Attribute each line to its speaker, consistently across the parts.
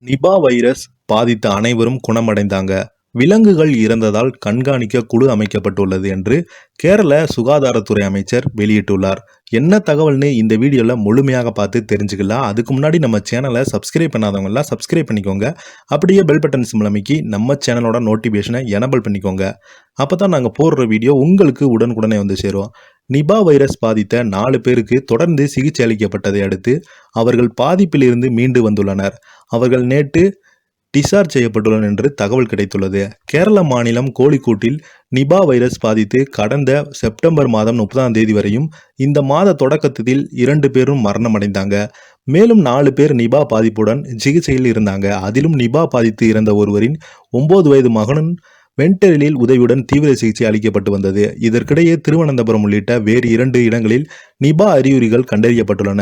Speaker 1: Nipah virus பாதித்த அனைவரும் குணமடைந்தாங்க. விலங்குகள் இறந்ததால் கண்காணிக்க குழு அமைக்கப்பட்டுள்ளது என்று கேரள சுகாதாரத்துறை அமைச்சர் வெளியிட்டுள்ளார். என்ன தகவல்னு இந்த வீடியோல முழுமையாக பார்த்து தெரிஞ்சுக்கலாம். அதுக்கு முன்னாடி நம்ம சேனலை சப்ஸ்கிரைப் பண்ணாதவங்கலாம் சப்ஸ்கிரைப் பண்ணிக்கோங்க. அப்படியே பெல் பட்டன் சிம்பிள் அமைக்கி நம்ம சேனலோட நோட்டிஃபிகேஷனை எனபிள் பண்ணிக்கோங்க. அப்பதான் நாங்கள் போடுற வீடியோ உங்களுக்கு உடனுக்குடனே வந்து சேரும். நிபா வைரஸ் பாதித்த 4 பேருக்கு தொடர்ந்து சிகிச்சை அளிக்கப்பட்டதை அடுத்து அவர்கள் பாதிப்பில் இருந்து மீண்டு வந்துள்ளனர். அவர்கள் நேற்று டிஸ்சார்ஜ் செய்யப்பட்டுள்ளனர் என்று தகவல் கிடைத்துள்ளது. கேரள மாநிலம் கோழிக்கூட்டில் நிபா வைரஸ் பாதித்து கடந்த செப்டம்பர் மாதம் 30ஆம் தேதி வரையும் இந்த மாத தொடக்கத்தில் 2 பேரும் மரணமடைந்தாங்க. மேலும் 4 பேர் நிபா பாதிப்புடன் சிகிச்சையில் இருந்தாங்க. அதிலும் நிபா பாதித்து இறந்த ஒருவரின் 9 வயது மகனும் வென்டிலேட்டரில் உதவியுடன் தீவிர சிகிச்சை அளிக்கப்பட்டு வந்தது. இதற்கிடையே திருவனந்தபுரம் உள்ளிட்ட வேறு 2 இடங்களில் நிபா அறிகுறிகள் கண்டறியப்பட்டுள்ளன.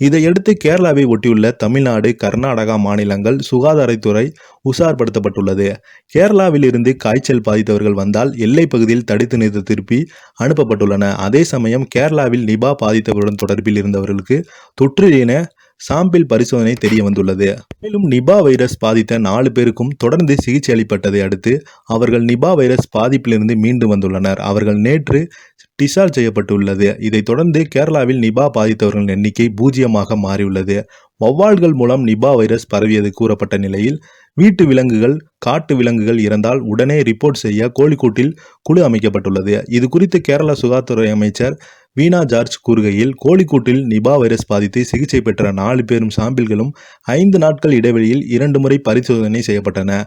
Speaker 1: இதையடுத்து கேரளாவை ஒட்டியுள்ள தமிழ்நாடு, கர்நாடகா மாநிலங்கள் சுகாதாரத்துறை உஷார்படுத்தப்பட்டுள்ளது. கேரளாவில் இருந்து காய்ச்சல் பாதித்தவர்கள் வந்தால் எல்லைப் பகுதியில் தடுத்து நிறுத்த திருப்பி அனுப்பப்பட்டுள்ளன. அதே சமயம் கேரளாவில் நிபா பாதித்தவர்களுடன் தொடர்பில் இருந்தவர்களுக்கு தொற்று என சாம்பிள் பரிசோதனை தெரிய வந்துள்ளது. மேலும் நிபா வைரஸ் பாதித்த 4 பேருக்கும் தொடர்ந்து சிகிச்சை அளிக்கப்பட்டதை அடுத்து அவர்கள் நிபா வைரஸ் பாதிப்பிலிருந்து மீண்டு வந்துள்ளனர். அவர்கள் நேற்று டிஸ்சார்ஜ் செய்யப்பட்டுள்ளது. இதைத் தொடர்ந்து கேரளாவில் நிபா பாதித்தவர்களின் எண்ணிக்கை 0 மாறியுள்ளது. வௌவால்கள் மூலம் நிபா வைரஸ் பரவியது கூறப்பட்ட நிலையில் வீட்டு விலங்குகள், காட்டு விலங்குகள் இறந்தால் உடனே ரிப்போர்ட் செய்ய கோழிக்கூட்டில் குழு அமைக்கப்பட்டுள்ளது. இது குறித்து கேரள சுகாதாரத்துறை அமைச்சர் வீணா ஜார்ஜ் கூறுகையில், கோழிக்கூட்டில் நிபா வைரஸ் பாதித்து சிகிச்சை பெற்ற 4 பேரும் சாம்பிள்களும் 5 நாட்கள் இடைவெளியில் 2 முறை பரிசோதனை செய்யப்பட்டன.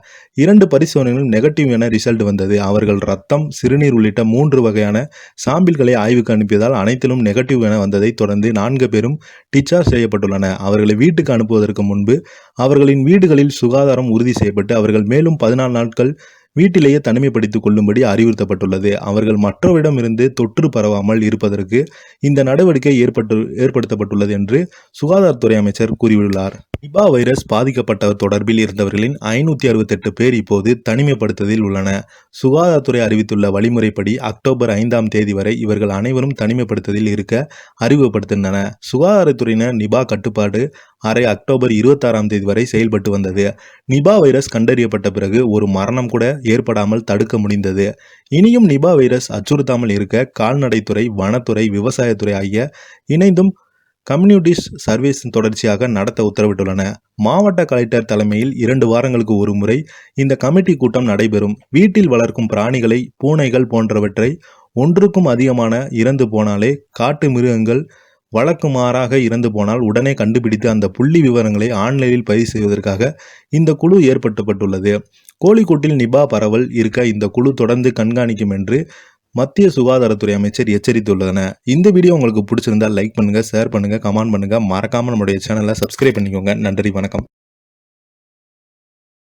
Speaker 1: 2 பரிசோதனைகளும் நெகட்டிவ் என ரிசல்ட் வந்தது. அவர்கள் ரத்தம், சிறுநீர் உள்ளிட்ட 3 வகையான சாம்பிள்களை ஆய்வுக்கு அனுப்பியதால் அனைத்திலும் நெகட்டிவ் என வந்ததை தொடர்ந்து 4 பேரும் டிஸ்சார்ஜ் செய்யப்பட்டுள்ளனர். அவர்களை வீட்டுக்கு அனுப்புவதற்கு முன்பு அவர்களின் வீடுகளில் சுகாதாரம் உறுதி செய்யப்பட்டு அவர்கள் மேலும் 14 நாட்கள் வீட்டிலேயே தனிமைப்படுத்திக் கொள்ளும்படி அறிவுறுத்தப்பட்டுள்ளது. அவர்கள் மற்றவரிடமிருந்து தொற்று பரவாமல் இருப்பதற்கு இந்த நடவடிக்கை ஏற்படுத்தப்பட்டுள்ளது என்று சுகாதாரத்துறை அமைச்சர் கூறியுள்ளார். நிபா வைரஸ் பாதிக்கப்பட்டவர் தொடர்பில் இருந்தவர்களின் 568 பேர் இப்போது தனிமைப்படுத்தலில் உள்ளனர். சுகாதாரத்துறை அறிவித்துள்ள வழிமுறைப்படி அக்டோபர் 5ஆம் தேதி வரை இவர்கள் அனைவரும் தனிமைப்படுத்தலில் இருக்க அறிவுறுத்தப்பட்டுள்ளனர். சுகாதாரத்துறையினர் நிபா கட்டுப்பாடு அறை அக்டோபர் 26ஆம் தேதி வரை செயல்பட்டு வந்தது. நிபா வைரஸ் கண்டறியப்பட்ட பிறகு ஒரு மரணம் கூட ஏற்படாமல் தடுக்க முடிந்தது. இனியும் நிபா வைரஸ் அச்சுறுத்தாமல் இருக்க கால்நடைத்துறை, வனத்துறை, விவசாயத்துறை ஆகிய இணைந்தும் கம்யூனிட்டிஸ் சர்வீஸ் தொடர்ச்சியாக நடத்த உத்தரவிட்டுள்ளன. மாவட்ட கலெக்டர் தலைமையில் 2 வாரங்களுக்கு ஒரு முறை இந்த கமிட்டி கூட்டம் நடைபெறும். வீட்டில் வளர்க்கும் பிராணிகளை, பூனைகள் போன்றவற்றை ஒன்றுக்கும் அதிகமான இறந்து போனாலே, காட்டு மிருகங்கள் வழக்குமாறாக இறந்து போனால் உடனே கண்டுபிடித்து அந்த புள்ளி விவரங்களை ஆன்லைனில் பதிவு செய்வதற்காக இந்த குழு ஏற்படுத்தப்பட்டுள்ளது. கோழிக்கூட்டில் நிபா பரவல் இருக்க இந்த குழு தொடர்ந்து கண்காணிக்கும் என்று மத்திய சுகாதாரத்துறை அமைச்சர் எச்சரித்துள்ளனர். இந்த வீடியோ உங்களுக்கு பிடிச்சிருந்தால் லைக் பண்ணுங்க, ஷேர் பண்ணுங்க, கமெண்ட் பண்ணுங்க. மறக்காம நம்முடைய சேனலை சப்ஸ்கிரைப் பண்ணிக்கோங்க. நன்றி, வணக்கம்.